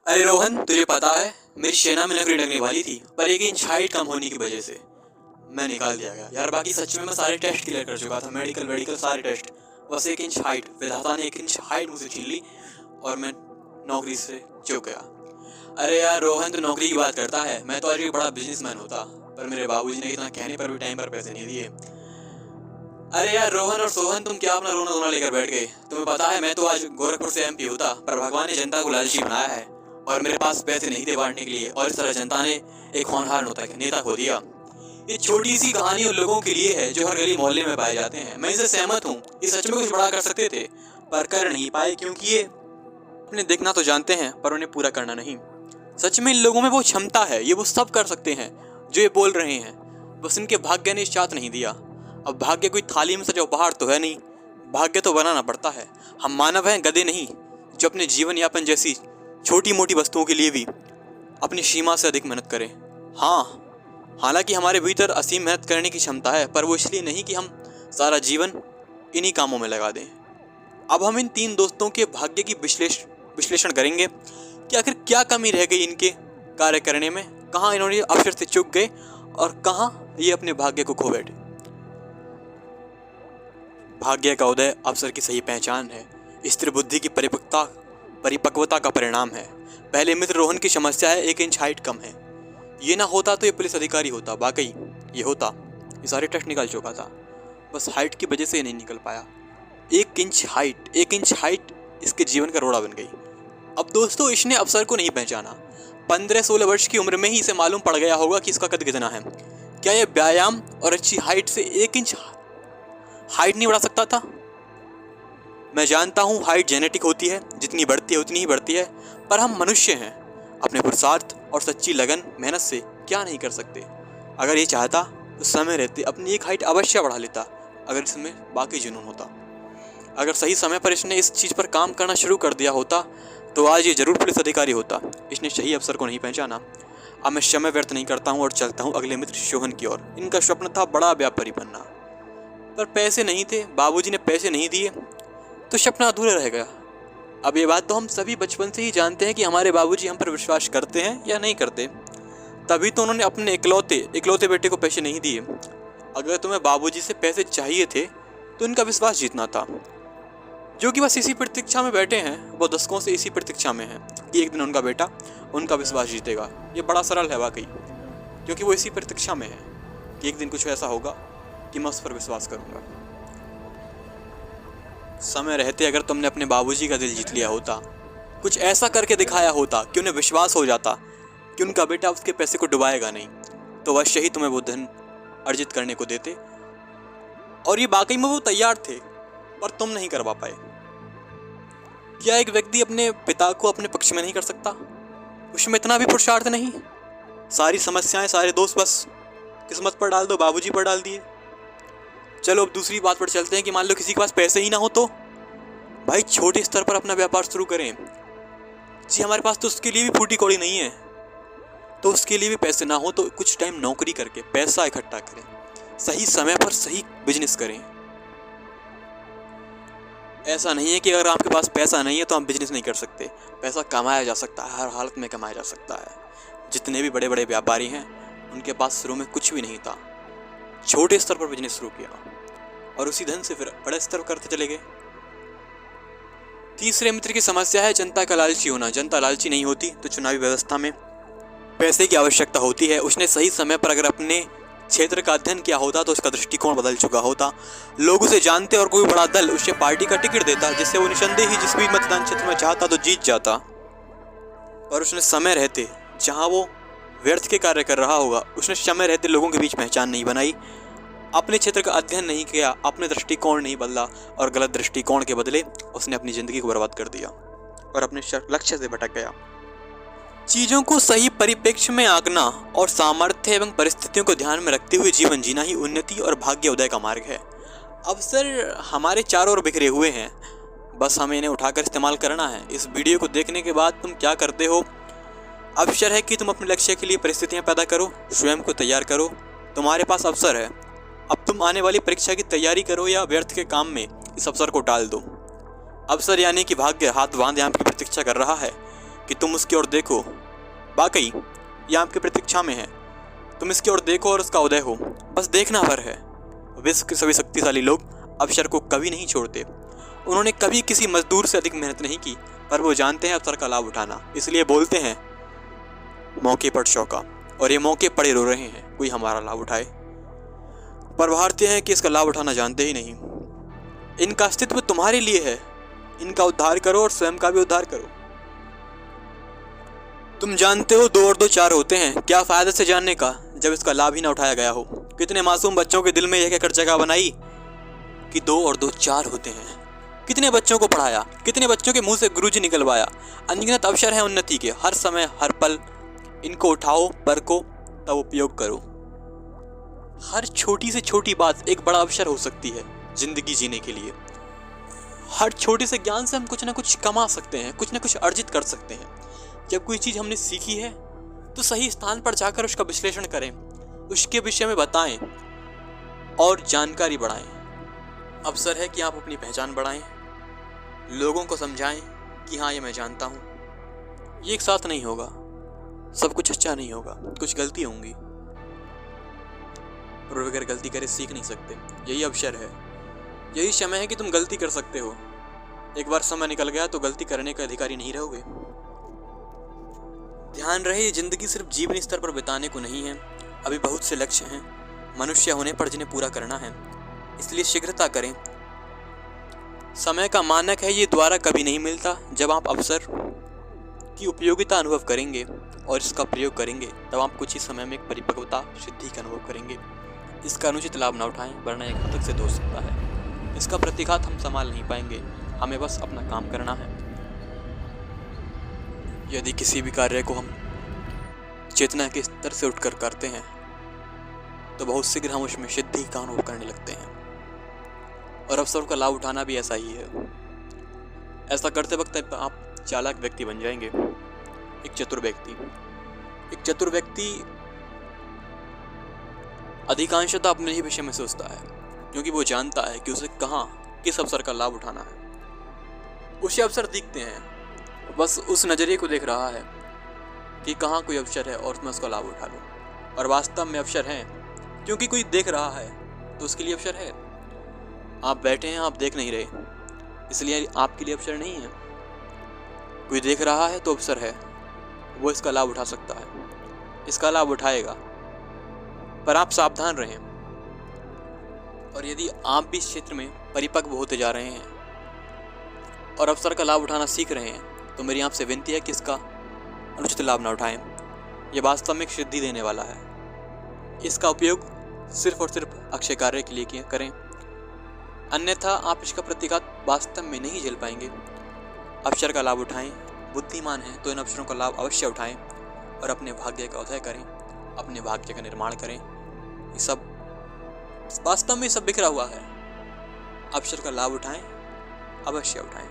अरे रोहन, तुझे पता है मेरी सेना में नौकरी लगने वाली थी, पर 1 इंच हाइट कम होने की वजह से मैं निकाल दिया गया यार। बाकी सच में मैं सारे टेस्ट क्लियर कर चुका था, मेडिकल सारे टेस्ट। बस 1 इंच हाइट, विधाता ने 1 इंच हाइट मुझसे छीन ली और मैं नौकरी से चूक गया। अरे यार रोहन, तो नौकरी की बात करता है, मैं तो आज एक बड़ा बिजनेसमैन होता, पर मेरे बाबूजी ने इतना कहने पर भी टाइम पर पैसे नहीं दिए। अरे यार रोहन और सोहन, तुम क्या अपना रोना धोना लेकर बैठ गए? तुम्हें पता है मैं तो आज गोरखपुर से एमपी होता, पर भगवान ने जनता को लालची बनाया है और मेरे पास पैसे नहीं थे बांटने के लिए, और इस तरह जनता ने एक होनहार नेता खो दिया। ये छोटी सी कहानी उन लोगों के लिए है जो हर गली मोहल्ले में पाए जाते हैं। मैं इसे सहमत हूँ, ये सच में कुछ बड़ा कर सकते थे पर कर नहीं पाए, क्योंकि ये अपने देखना तो जानते हैं पर उन्हें पूरा करना नहीं। सच में इन लोगों में वो क्षमता है, ये वो सब कर सकते हैं जो ये बोल रहे हैं, बस इनके भाग्य ने साथ नहीं दिया। अब भाग्य कोई थाली में सजा उपहार तो है नहीं, भाग्य तो बनाना पड़ता है। हम मानव हैं, गधे नहीं, जो अपने जीवन यापन जैसी छोटी मोटी वस्तुओं के लिए भी अपनी सीमा से अधिक मेहनत करें। हाँ, हालांकि हमारे भीतर असीम मेहनत करने की क्षमता है, पर वो इसलिए नहीं कि हम सारा जीवन इन्हीं कामों में लगा दें। अब हम इन 3 दोस्तों के भाग्य की विश्लेषण करेंगे कि आखिर क्या कमी रह गई इनके कार्य करने में, कहाँ इन्होंने अवसर से चूक गए और कहाँ ये अपने भाग्य को खो बैठे। भाग्य का उदय अवसर की सही पहचान है, स्थिर बुद्धि की परिपक्वता का परिणाम है। पहले मित्र रोहन की समस्या है 1 इंच हाइट कम है। ये ना होता तो ये पुलिस अधिकारी होता, वाकई ये होता, ये सारे टेस्ट निकाल चुका था, बस हाइट की वजह से नहीं निकल पाया। 1 इंच हाइट इसके जीवन का रोड़ा बन गई। अब दोस्तों, इसने अवसर को नहीं पहचाना। 15-16 वर्ष की उम्र में ही इसे मालूम पड़ गया होगा कि इसका कद कितना है। क्या यह व्यायाम और अच्छी हाइट से 1 इंच हाइट नहीं बढ़ा सकता था? मैं जानता हूँ हाइट जेनेटिक होती है, जितनी बढ़ती है उतनी ही बढ़ती है, पर हम मनुष्य हैं, अपने पुरुषार्थ और सच्ची लगन मेहनत से क्या नहीं कर सकते। अगर ये चाहता तो समय रहते अपनी 1 हाइट अवश्य बढ़ा लेता, अगर इसमें बाकी जुनून होता। अगर सही समय पर इसने इस चीज़ पर काम करना शुरू कर दिया होता तो आज ये जरूर पुलिस अधिकारी होता। इसने सही अवसर को नहीं पहचाना। अब मैं समय व्यर्थ नहीं करता हूँ और चलता हूँ अगले मित्र सोहन की ओर। इनका स्वप्न था बड़ा व्यापारी बनना, पर पैसे नहीं थे, बाबूजी ने पैसे नहीं दिए तो सपना अधूरा रह गया। अब ये बात तो हम सभी बचपन से ही जानते हैं कि हमारे बाबूजी हम पर विश्वास करते हैं या नहीं करते, तभी तो उन्होंने अपने इकलौते बेटे को पैसे नहीं दिए। अगर तुम्हें बाबूजी से पैसे चाहिए थे तो उनका विश्वास जीतना था, जो कि बस इसी प्रतीक्षा में बैठे हैं। वो दशकों से इसी प्रतीक्षा में हैं कि एक दिन उनका बेटा उनका विश्वास जीतेगा। ये बड़ा सरल है वाकई, क्योंकि वो इसी प्रतीक्षा में है कि एक दिन कुछ ऐसा होगा कि मैं उस पर विश्वास करूंगा। समय रहते अगर तुमने अपने बाबूजी का दिल जीत लिया होता, कुछ ऐसा करके दिखाया होता कि उन्हें विश्वास हो जाता कि उनका बेटा उसके पैसे को डुबाएगा नहीं, तो अवश्य ही तुम्हें वो धन अर्जित करने को देते। और ये वाकई में वो तैयार थे, पर तुम नहीं करवा पाए। क्या एक व्यक्ति अपने पिता को अपने पक्ष में नहीं कर सकता? उसमें इतना भी पुरुषार्थ नहीं? सारी समस्याएं, सारे दोष बस किस्मत पर डाल दो, बाबूजी पर डाल दिए। चलो अब दूसरी बात पर चलते हैं कि मान लो किसी के पास पैसे ही ना हो तो भाई छोटे स्तर पर अपना व्यापार शुरू करें। जी हमारे पास तो उसके लिए भी फूटी कौड़ी नहीं है, तो उसके लिए भी पैसे ना हो तो कुछ टाइम नौकरी करके पैसा इकट्ठा करें, सही समय पर सही बिजनेस करें। ऐसा नहीं है कि अगर आपके पास पैसा नहीं है तो आप बिजनेस नहीं कर सकते। पैसा कमाया जा सकता है, हर हालत में कमाया जा सकता है। जितने भी बड़े बड़े व्यापारी हैं उनके पास शुरू में कुछ भी नहीं था, छोटे स्तर पर बिजनेस शुरू किया और उसी धन से फिर बड़े स्तर पर करते चले गए। तीसरे मित्र की समस्या है जनता का लालची होना। जनता लालची नहीं होती तो चुनावी व्यवस्था में पैसे की आवश्यकता होती है। उसने सही समय पर अगर अपने क्षेत्र का अध्ययन किया होता तो उसका दृष्टिकोण बदल चुका होता। लोग उसे जानते और कोई बड़ा दल उसे पार्टी का टिकट देता, जिससे वो निसंदेह ही जिस भी मतदान क्षेत्र में चाहता तो जीत जाता। और उसने समय रहते, जहां वो व्यर्थ के कार्य कर रहा होगा, उसने समय रहते लोगों के बीच पहचान नहीं बनाई, अपने क्षेत्र का अध्ययन नहीं किया, अपने दृष्टिकोण नहीं बदला और गलत दृष्टिकोण के बदले उसने अपनी जिंदगी को बर्बाद कर दिया और अपने लक्ष्य से भटक गया। चीज़ों को सही परिप्रेक्ष्य में आंकना और सामर्थ्य एवं परिस्थितियों को ध्यान में रखते हुए जीवन जीना ही उन्नति और भाग्य उदय का मार्ग है। अवसर हमारे चारों ओर बिखरे हुए हैं, बस हमें इन्हें उठाकर इस्तेमाल करना है। इस वीडियो को देखने के बाद तुम क्या करते हो? अवसर है कि तुम अपने लक्ष्य के लिए परिस्थितियां पैदा करो, स्वयं को तैयार करो। तुम्हारे पास अवसर है, अब तुम आने वाली परीक्षा की तैयारी करो या व्यर्थ के काम में इस अवसर को टाल दो। अवसर यानी कि भाग्य हाथ बांधे आपकी प्रतीक्षा कर रहा है। कि तुम उसकी ओर देखो। वाकई यह आपकी प्रतीक्षा में है। तुम इसकी ओर देखो और उसका उदय हो, बस देखना भर है। विश्व के सभी शक्तिशाली लोग अवसर को कभी नहीं छोड़ते। उन्होंने कभी किसी मजदूर से अधिक मेहनत नहीं की, पर वो जानते हैं अवसर का लाभ उठाना। इसलिए बोलते हैं मौके पर चौका, और ये मौके पड़े रो रहे हैं, कोई हमारा लाभ उठाए। पर भारतीय हैं कि इसका लाभ उठाना जानते ही नहीं। इनका अस्तित्व तुम्हारे लिए है, इनका उद्धार करो और स्वयं का भी उद्धार करो। तुम जानते हो 2 और 2 4 होते हैं, क्या फायदा से जानने का जब इसका लाभ ही ना उठाया गया हो। कितने मासूम बच्चों के दिल में यह कहकर जगह बनाई कि 2 और 2 4 होते हैं। कितने बच्चों को पढ़ाया, कितने बच्चों के मुंह से गुरुजी निकलवाया। अनगिनत अवसर हैं उन्नति के, हर समय हर पल इनको उठाओ, परखो, तब उपयोग करो। हर छोटी से छोटी बात एक बड़ा अवसर हो सकती है जिंदगी जीने के लिए। हर छोटे से ज्ञान से हम कुछ ना कुछ कमा सकते हैं, कुछ ना कुछ अर्जित कर सकते हैं। जब कोई चीज़ हमने सीखी है तो सही स्थान पर जाकर उसका विश्लेषण करें, उसके विषय में बताएं और जानकारी बढ़ाएं। अवसर है कि आप अपनी पहचान बढ़ाएं, लोगों को समझाएं कि हाँ ये मैं जानता हूँ। ये एक साथ नहीं होगा, सब कुछ अच्छा नहीं होगा, कुछ गलती होंगी, और बगैर गलती करे सीख नहीं सकते। यही अवसर है, यही समय है कि तुम गलती कर सकते हो। एक बार समय निकल गया तो गलती करने का अधिकारी नहीं रहोगे। ध्यान रहे, ये जिंदगी सिर्फ जीवनी स्तर पर बिताने को नहीं है। अभी बहुत से लक्ष्य हैं मनुष्य होने पर जिन्हें पूरा करना है, इसलिए शीघ्रता करें। समय का मानक है ये द्वारा कभी नहीं मिलता। जब आप अवसर की उपयोगिता अनुभव करेंगे और इसका प्रयोग करेंगे, तब आप कुछ ही समय में एक परिपक्वता सिद्धि का अनुभव करेंगे। इसका अनुचित लाभ न उठाएं, वरना एक घातक सिद्ध हो सकता है। इसका प्रतिघात हम संभाल नहीं पाएंगे, हमें बस अपना काम करना है। यदि किसी भी कार्य को हम चेतना के स्तर से उठकर करते हैं तो बहुत शीघ्र हम उसमें सिद्धि का अनुभव करने लगते हैं, और अवसर का लाभ उठाना भी ऐसा ही है। ऐसा करते वक्त आप चालाक व्यक्ति बन जाएंगे, एक चतुर व्यक्ति। एक चतुर व्यक्ति अधिकांशतः अपने ही विषय में सोचता है, क्योंकि वो जानता है कि उसे कहाँ किस अवसर का लाभ उठाना है। उसे अवसर दिखते हैं, बस उस नजरिए को देख रहा है कि कहाँ कोई अवसर है और मैं उसका लाभ उठा लूँ। और वास्तव में अवसर है, क्योंकि कोई देख रहा है तो उसके लिए अवसर है। आप बैठे हैं, आप देख नहीं रहे, इसलिए आपके लिए अवसर नहीं है। कोई देख रहा है तो अवसर है, वो इसका लाभ उठा सकता है, इसका लाभ उठाएगा। पर आप सावधान रहें। और यदि आप भी इस क्षेत्र में परिपक्व होते जा रहे हैं और अवसर का लाभ उठाना सीख रहे हैं, तो मेरी आपसे विनती है कि इसका अनुचित लाभ ना उठाएं। यह वास्तव में एक सिद्धि देने वाला है। इसका उपयोग सिर्फ और सिर्फ अक्षय कार्य के लिए करें, अन्यथा आप इसका प्रतिघात वास्तव में नहीं झेल पाएंगे। अवसर का लाभ उठाएं, बुद्धिमान हैं तो इन अवसरों का लाभ अवश्य उठाएं और अपने भाग्य का उदय करें, अपने भाग्य का निर्माण करें। ये सब वास्तव में सब बिखरा हुआ है। अवसर का लाभ उठाएं, अवश्य उठाएं।